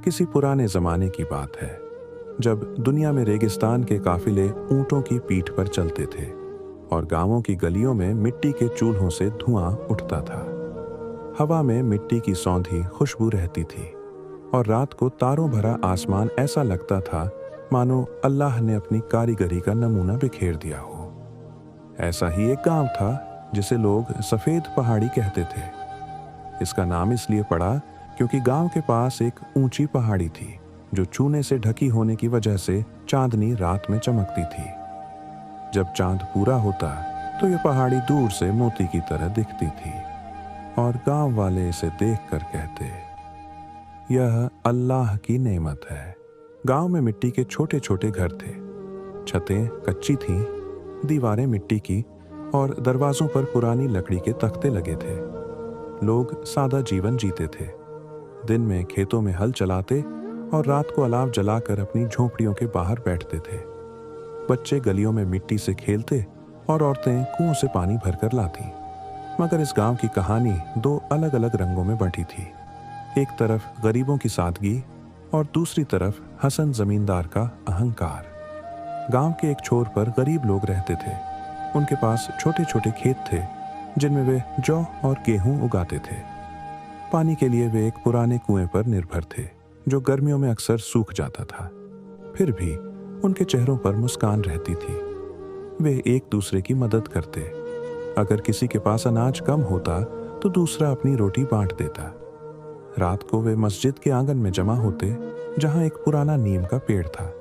किसी पुराने जमाने की बात है, जब दुनिया में रेगिस्तान के काफिले ऊंटों की पीठ पर चलते थे और गांवों की गलियों में मिट्टी के चूल्हों से धुआं उठता था। हवा में मिट्टी की सौंधी खुशबू रहती थी और रात को तारों भरा आसमान ऐसा लगता था मानो अल्लाह ने अपनी कारीगरी का नमूना बिखेर दिया हो। ऐसा ही एक गांव था जिसे लोग सफेद पहाड़ी कहते थे। इसका नाम इसलिए पड़ा क्योंकि गांव के पास एक ऊंची पहाड़ी थी जो चूने से ढकी होने की वजह से चांदनी रात में चमकती थी। जब चांद पूरा होता तो यह पहाड़ी दूर से मोती की तरह दिखती थी और गांव वाले इसे देखकर कहते, यह अल्लाह की नेमत है। गांव में मिट्टी के छोटे छोटे घर थे। छतें कच्ची थीं, दीवारें मिट्टी की और दरवाजों पर पुरानी लकड़ी के तख्ते लगे थे। लोग सादा जीवन जीते थे। दिन में खेतों में हल चलाते और रात को अलाव जलाकर अपनी झोंपड़ियों के बाहर बैठते थे। बच्चे गलियों में मिट्टी से खेलते और औरतें कुओं से पानी भरकर लाती। मगर इस गांव की कहानी दो अलग अलग रंगों में बंटी थी। एक तरफ गरीबों की सादगी और दूसरी तरफ हसन जमींदार का अहंकार। गांव के एक छोर पर गरीब लोग रहते थे। उनके पास छोटे छोटे खेत थे जिनमें वे जौ और गेहूं उगाते थे। पानी के लिए वे एक पुराने कुएं पर निर्भर थे जो गर्मियों में अक्सर सूख जाता था। फिर भी उनके चेहरों पर मुस्कान रहती थी। वे एक दूसरे की मदद करते। अगर किसी के पास अनाज कम होता तो दूसरा अपनी रोटी बांट देता। रात को वे मस्जिद के आंगन में जमा होते जहां एक पुराना नीम का पेड़ था।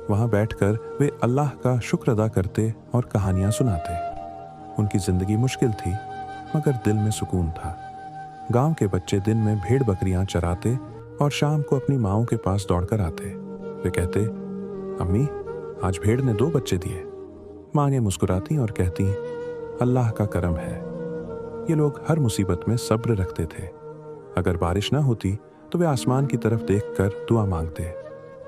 वहां बैठकर वे अल्लाह का शुक्र अदा करते और कहानियां सुनाते। उनकी जिंदगी मुश्किल थी मगर दिल में सुकून था। गांव के बच्चे दिन में भेड़ बकरियां चराते और शाम को अपनी माओं के पास दौड़कर आते। वे कहते, अम्मी आज भेड़ ने 2 बच्चे दिए। मांगे मुस्कुराती और कहती, अल्लाह का करम है। ये लोग हर मुसीबत में सब्र रखते थे। अगर बारिश ना होती तो वे आसमान की तरफ देखकर दुआ मांगते,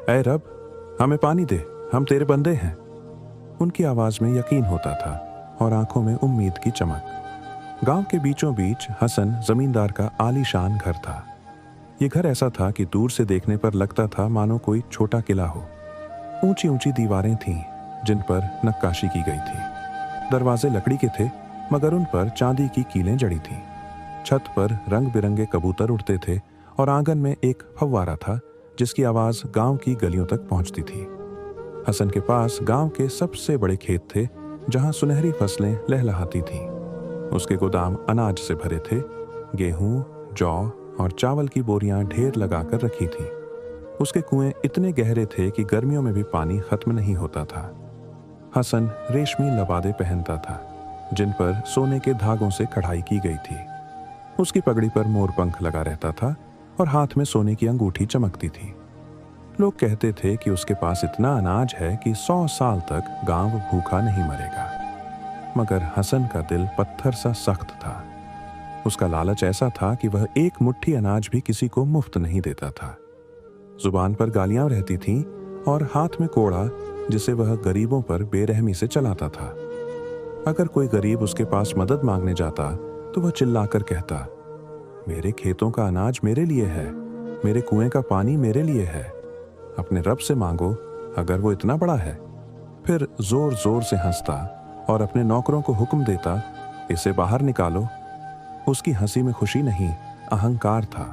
ऐ रब हमें पानी दे, हम तेरे बंदे हैं। उनकी आवाज में यकीन होता था और आंखों में उम्मीद की चमक। गांव के बीचों बीच हसन जमींदार का आलीशान घर था। ये घर ऐसा था कि दूर से देखने पर लगता था मानो कोई छोटा किला हो। ऊंची ऊंची दीवारें थीं जिन पर नक्काशी की गई थी। दरवाजे लकड़ी के थे मगर उन पर चांदी की कीलें जड़ी थीं। छत पर रंग बिरंगे कबूतर उड़ते थे और आंगन में एक फव्वारा था जिसकी आवाज गांव की गलियों तक पहुंचती थी। हसन के पास गांव के सबसे बड़े खेत थे जहां सुनहरी फसलें लहलहाती थीं। उसके गोदाम अनाज से भरे थे। गेहूं, जौ और चावल की बोरियां ढेर लगाकर रखी थीं। उसके कुएं इतने गहरे थे कि गर्मियों में भी पानी खत्म नहीं होता था। हसन रेशमी लबादे पहनता था जिन पर सोने के धागों से कढ़ाई की गई थी। उसकी पगड़ी पर मोरपंख लगा रहता था और हाथ में सोने की अंगूठी चमकती थी। लोग कहते थे कि उसके पास इतना अनाज है कि 100 साल तक गांव भूखा नहीं मरेगा। मगर हसन का दिल पत्थर सा सख्त था। उसका लालच ऐसा था कि वह एक मुट्ठी अनाज भी किसी को मुफ्त नहीं देता था। जुबान पर गालियां रहती थीं और हाथ में कोड़ा जिसे वह गरीबों पर बेरहमी से चलाता था। अगर कोई गरीब उसके पास मदद मांगने जाता तो वह चिल्लाकर कहता, मेरे खेतों का अनाज मेरे लिए है, मेरे कुएं का पानी मेरे लिए है, अपने रब से मांगो अगर वो इतना बड़ा है। फिर जोर जोर से हंसता और अपने नौकरों को हुक्म देता, इसे बाहर निकालो। उसकी हंसी में खुशी नहीं, अहंकार था।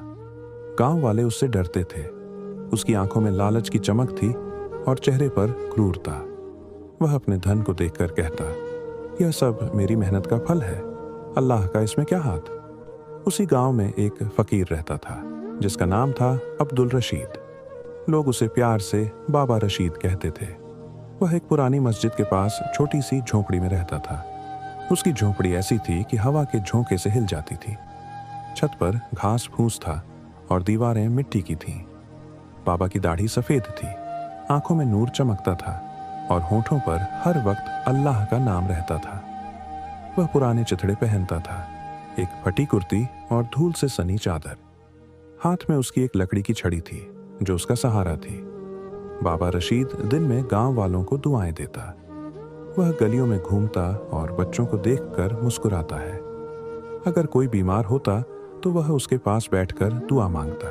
गांव वाले उससे डरते थे। उसकी आंखों में लालच की चमक थी और चेहरे पर क्रूरता। वह अपने धन को देखकर कहता, यह सब मेरी मेहनत का फल है, अल्लाह का इसमें क्या हाथ। उसी गांव में एक फकीर रहता था जिसका नाम था अब्दुल रशीद। लोग उसे प्यार से बाबा रशीद कहते थे। वह एक पुरानी मस्जिद के पास छोटी सी झोंपड़ी में रहता था। उसकी झोंपड़ी ऐसी थी कि हवा के झोंके से हिल जाती थी। छत पर घास फूस था और दीवारें मिट्टी की थीं। बाबा की दाढ़ी सफेद थी, आंखों में नूर चमकता था और होठों पर हर वक्त अल्लाह का नाम रहता था। वह पुराने चिथड़े पहनता था, एक फटी कुर्ती और धूल से सनी चादर। हाथ में उसकी एक लकड़ी की छड़ी थी जो उसका सहारा थी। बाबा रशीद दिन में गांव वालों को दुआएं देता। वह गलियों में घूमता और बच्चों को देखकर मुस्कुराता है। अगर कोई बीमार होता तो वह उसके पास बैठकर दुआ मांगता।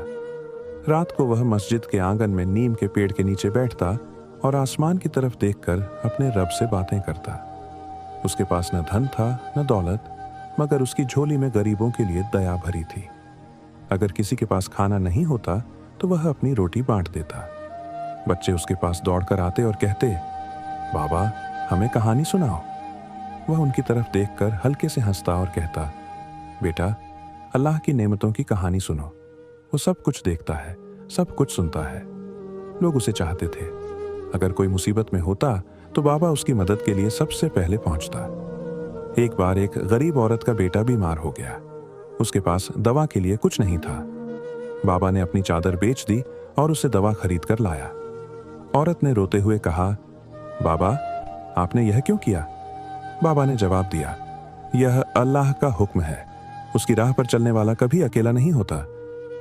रात को वह मस्जिद के आंगन में नीम के पेड़ के नीचे बैठता और आसमान की तरफ देखकर अपने रब से बातें करता। उसके पास न धन था न दौलत, मगर उसकी झोली में गरीबों के लिए दया भरी थी। अगर किसी के पास खाना नहीं होता तो वह अपनी रोटी बांट देता। बच्चे उसके पास दौड़कर आते और कहते, बाबा हमें कहानी सुनाओ। वह उनकी तरफ देखकर हल्के से हंसता और कहता, बेटा अल्लाह की नेमतों की कहानी सुनो। वो सब कुछ देखता है, सब कुछ सुनता है। लोग उसे चाहते थे। अगर कोई मुसीबत में होता तो बाबा उसकी मदद के लिए सबसे पहले पहुंचता। एक बार एक गरीब औरत का बेटा बीमार हो गया। उसके पास दवा के लिए कुछ नहीं था। बाबा ने अपनी चादर बेच दी और उसे दवा खरीद कर लाया। औरत ने रोते हुए कहा, बाबा आपने यह क्यों किया? बाबा ने जवाब दिया, यह अल्लाह का हुक्म है। उसकी राह पर चलने वाला कभी अकेला नहीं होता।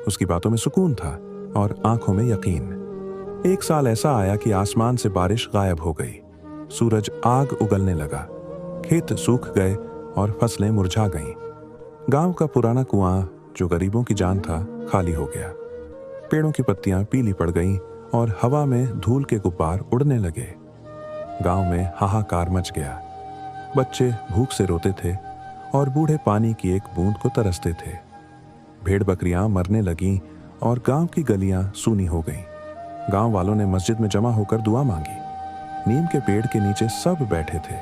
उसकी बातों में सुकून था और आंखों में यकीन। एक साल ऐसा आया कि आसमान से बारिश गायब हो गई। सूरज आग उगलने लगा। खेत सूख गए और फसलें मुरझा गईं। गांव का पुराना कुआं जो गरीबों की जान था, खाली हो गया। पेड़ों की पत्तियां पीली पड़ गईं और हवा में धूल के गुब्बार उड़ने लगे। गांव में हाहाकार मच गया। बच्चे भूख से रोते थे और बूढ़े पानी की एक बूंद को तरसते थे। भेड़ बकरियां मरने लगीं और गांव की गलियां सूनी हो गईं। गांव वालों ने मस्जिद में जमा होकर दुआ मांगी। नीम के पेड़ के नीचे सब बैठे थे।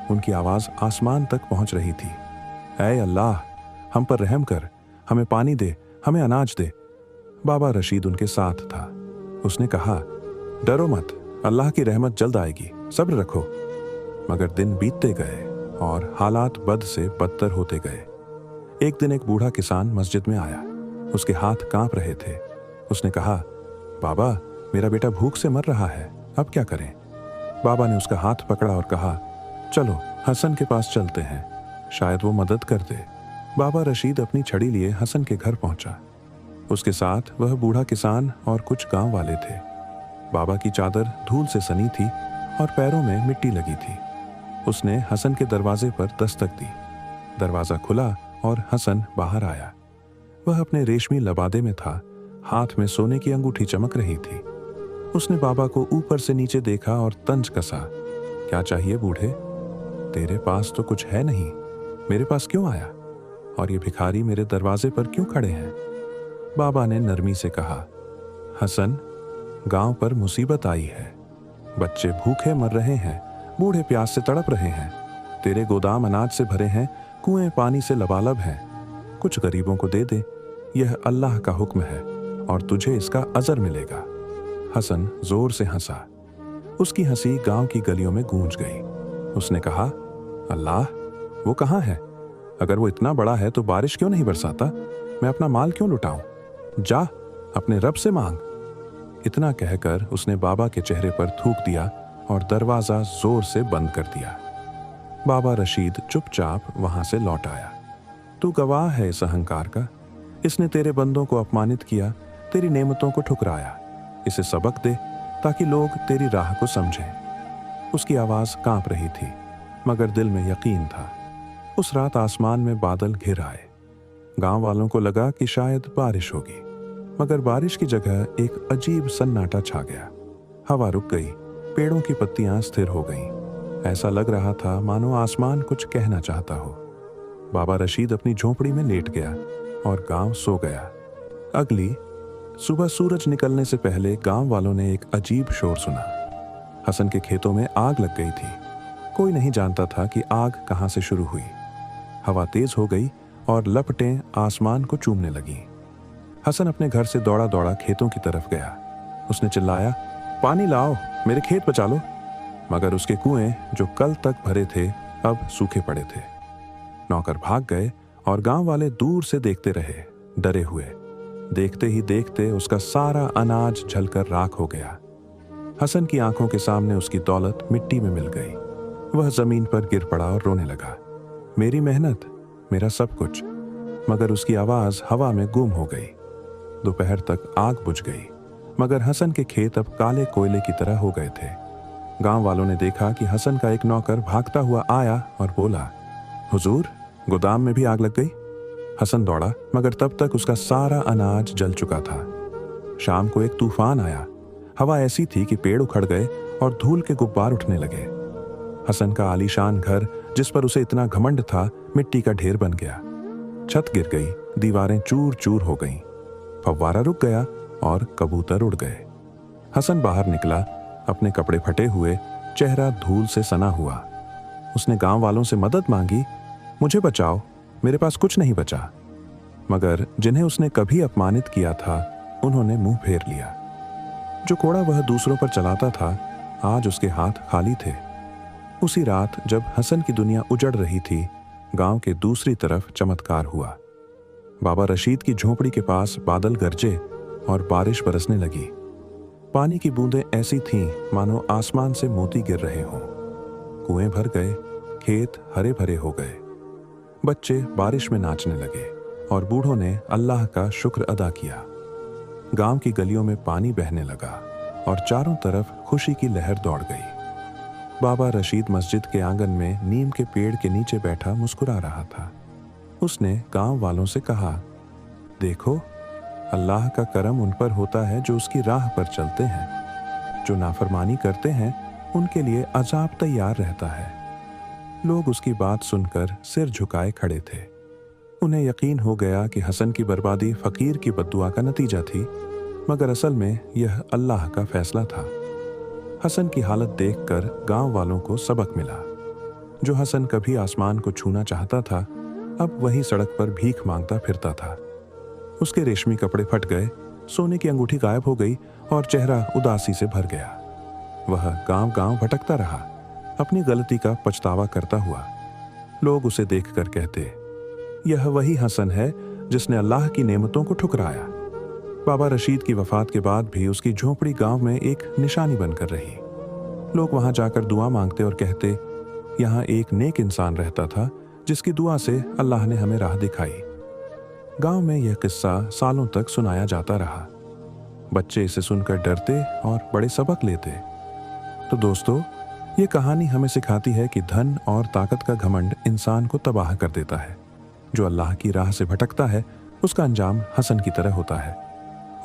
उनकी आवाज आसमान तक पहुंच रही थी। ऐ अल्लाह, हम पर रहम कर, हमें पानी दे, हमें अनाज दे। बाबा रशीद उनके साथ था। उसने कहा, डरो मत, अल्लाह की रहमत जल्द आएगी, सब्र रखो। मगर दिन बीतते गए और हालात बद से बदतर होते गए। एक दिन एक बूढ़ा किसान मस्जिद में आया। उसके हाथ कांप रहे थे। उसने कहा, बाबा मेरा बेटा भूख से मर रहा है, अब क्या करें? बाबा ने उसका हाथ पकड़ा और कहा, चलो हसन के पास चलते हैं, शायद वो मदद कर दे। बाबा रशीद अपनी छड़ी लिए हसन के घर पहुंचा। उसके साथ वह बूढ़ा किसान और कुछ गांव वाले थे। बाबा की चादर धूल से सनी थी और पैरों में मिट्टी लगी थी। उसने हसन के दरवाजे पर दस्तक दी। दरवाजा खुला और हसन बाहर आया। वह अपने रेशमी लबादे में था। हाथ में सोने की अंगूठी चमक रही थी। उसने बाबा को ऊपर से नीचे देखा और तंज कसा। क्या चाहिए बूढ़े? तेरे पास तो कुछ है नहीं, मेरे पास क्यों आया? और ये भिखारी मेरे दरवाजे पर क्यों खड़े हैं? बाबा ने नरमी से कहा, हसन, गांव पर मुसीबत आई है। बच्चे भूखे मर रहे हैं, बूढ़े प्यास से तड़प रहे हैं। तेरे गोदाम अनाज से भरे हैं, कुएं पानी से लबालब हैं। कुछ गरीबों को दे दे, यह अल्लाह का हुक्म है और तुझे इसका अजर मिलेगा। हसन जोर से हंसा। उसकी हंसी गांव की गलियों में गूंज गई। उसने कहा, अल्लाह, वो कहाँ है? अगर वो इतना बड़ा है तो बारिश क्यों नहीं बरसाता? मैं अपना माल क्यों लुटाऊं? जा, अपने रब से मांग। इतना कहकर उसने बाबा के चेहरे पर थूक दिया और दरवाजा जोर से बंद कर दिया। बाबा रशीद चुपचाप वहां से लौट आया। तू गवाह है इस अहंकार का। इसने तेरे बंदों को अपमानित किया, तेरी नेमतों को ठुकराया। इसे सबक दे ताकि लोग तेरी राह को समझें। उसकी आवाज कांप रही थी, मगर दिल में यकीन था। उस रात आसमान में बादल घिर आए। गांव वालों को लगा कि शायद बारिश होगी, मगर बारिश की जगह एक अजीब सन्नाटा छा गया। हवा रुक गई, पेड़ों की पत्तियां स्थिर हो गईं। ऐसा लग रहा था मानो आसमान कुछ कहना चाहता हो। बाबा रशीद अपनी झोंपड़ी में लेट गया और गांव सो गया। अगली सुबह सूरज निकलने से पहले गांव वालों ने एक अजीब शोर सुना। हसन के खेतों में आग लग गई थी। कोई नहीं जानता था कि आग कहां से शुरू हुई। हवा तेज हो गई और लपटें आसमान को चूमने लगीं। हसन अपने घर से दौड़ा दौड़ा खेतों की तरफ गया। उसने चिल्लाया, पानी लाओ, मेरे खेत बचा लो। मगर उसके कुएं जो कल तक भरे थे अब सूखे पड़े थे। नौकर भाग गए और गांव वाले दूर से देखते रहे, डरे हुए। देखते ही देखते उसका सारा अनाज जलकर राख हो गया। हसन की आंखों के सामने उसकी दौलत मिट्टी में मिल गई। वह जमीन पर गिर पड़ा और रोने लगा। मेरी मेहनत, मेरा सब कुछ। मगर उसकी आवाज हवा में गुम हो गई। दोपहर तक आग बुझ गई, मगर हसन के खेत अब काले कोयले की तरह हो गए थे। गांव वालों ने देखा कि हसन का एक नौकर भागता हुआ आया और बोला, हुजूर, गोदाम में भी आग लग गई। हसन दौड़ा, मगर तब तक उसका सारा अनाज जल चुका था। शाम को एक तूफान आया। हवा ऐसी थी कि पेड़ उखड़ गए और धूल के गुब्बार उठने लगे। हसन का आलीशान घर, जिस पर उसे इतना घमंड था, मिट्टी का ढेर बन गया। छत गिर गई, दीवारें चूर चूर हो गईं, फव्वारा रुक गया और कबूतर उड़ गए। हसन बाहर निकला, अपने कपड़े फटे हुए, चेहरा धूल से सना हुआ। उसने गांव वालों से मदद मांगी, मुझे बचाओ, मेरे पास कुछ नहीं बचा। मगर जिन्हें उसने कभी अपमानित किया था, उन्होंने मुंह फेर लिया। जो कोड़ा वह दूसरों पर चलाता था, आज उसके हाथ खाली थे। उसी रात जब हसन की दुनिया उजड़ रही थी, गांव के दूसरी तरफ चमत्कार हुआ। बाबा रशीद की झोपड़ी के पास बादल गरजे और बारिश बरसने लगी। पानी की बूंदें ऐसी थीं मानो आसमान से मोती गिर रहे हों। कुएं भर गए, खेत हरे भरे हो गए। बच्चे बारिश में नाचने लगे और बूढ़ों ने अल्लाह का शुक्र अदा किया। गांव की गलियों में पानी बहने लगा और चारों तरफ खुशी की लहर दौड़ गई। बाबा रशीद मस्जिद के आंगन में नीम के पेड़ के नीचे बैठा मुस्कुरा रहा था। उसने गांव वालों से कहा, देखो, अल्लाह का करम उन पर होता है जो उसकी राह पर चलते हैं। जो नाफरमानी करते हैं, उनके लिए अजाब तैयार रहता है। लोग उसकी बात सुनकर सिर झुकाए खड़े थे। उन्हें यकीन हो गया कि हसन की बर्बादी फकीर की बद्दुआ का नतीजा थी, मगर असल में यह अल्लाह का फैसला था। हसन की हालत देखकर गांव वालों को सबक मिला। जो हसन कभी आसमान को छूना चाहता था, अब वही सड़क पर भीख मांगता फिरता था। उसके रेशमी कपड़े फट गए, सोने की अंगूठी गायब हो गई और चेहरा उदासी से भर गया। वह गांव गांव भटकता रहा, अपनी गलती का पछतावा करता हुआ। लोग उसे देखकर कहते, यह वही हसन है जिसने अल्लाह की नेमतों को ठुकराया। बाबा रशीद की वफात के बाद भी उसकी झोपड़ी गांव में एक निशानी बनकर रही। लोग वहां जाकर दुआ मांगते और कहते, यहाँ एक नेक इंसान रहता था जिसकी दुआ से अल्लाह ने हमें राह दिखाई। गांव में यह किस्सा सालों तक सुनाया जाता रहा। बच्चे इसे सुनकर डरते और बड़े सबक लेते। तो दोस्तों, ये कहानी हमें सिखाती है कि धन और ताकत का घमंड इंसान को तबाह कर देता है। जो अल्लाह की राह से भटकता है, उसका अंजाम हसन की तरह होता है,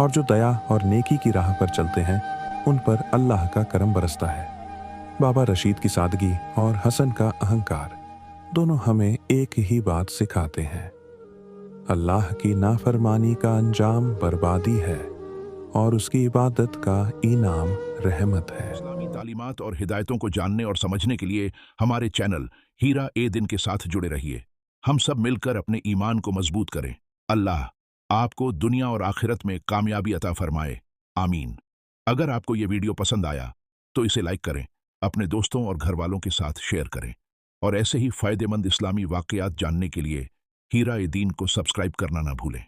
और जो दया और नेकी की राह पर चलते हैं, उन पर अल्लाह का करम बरसता है। बाबा रशीद की सादगी और हसन का अहंकार दोनों हमें एक ही बात सिखाते हैं, अल्लाह की नाफरमानी का अंजाम बर्बादी है और उसकी इबादत का इनाम रहमत है। इस्लामी तालीमात और हिदायतों को जानने और समझने के लिए हमारे चैनल हीरा ए दिन के साथ जुड़े रहिए। हम सब मिलकर अपने ईमान को मजबूत करें। अल्लाह आपको दुनिया और आखिरत में कामयाबी अता फरमाए, आमीन। अगर आपको ये वीडियो पसंद आया तो इसे लाइक करें, अपने दोस्तों और घर वालों के साथ शेयर करें, और ऐसे ही फायदेमंद इस्लामी वाकयात जानने के लिए हीरा ए दीन को सब्सक्राइब करना ना भूलें।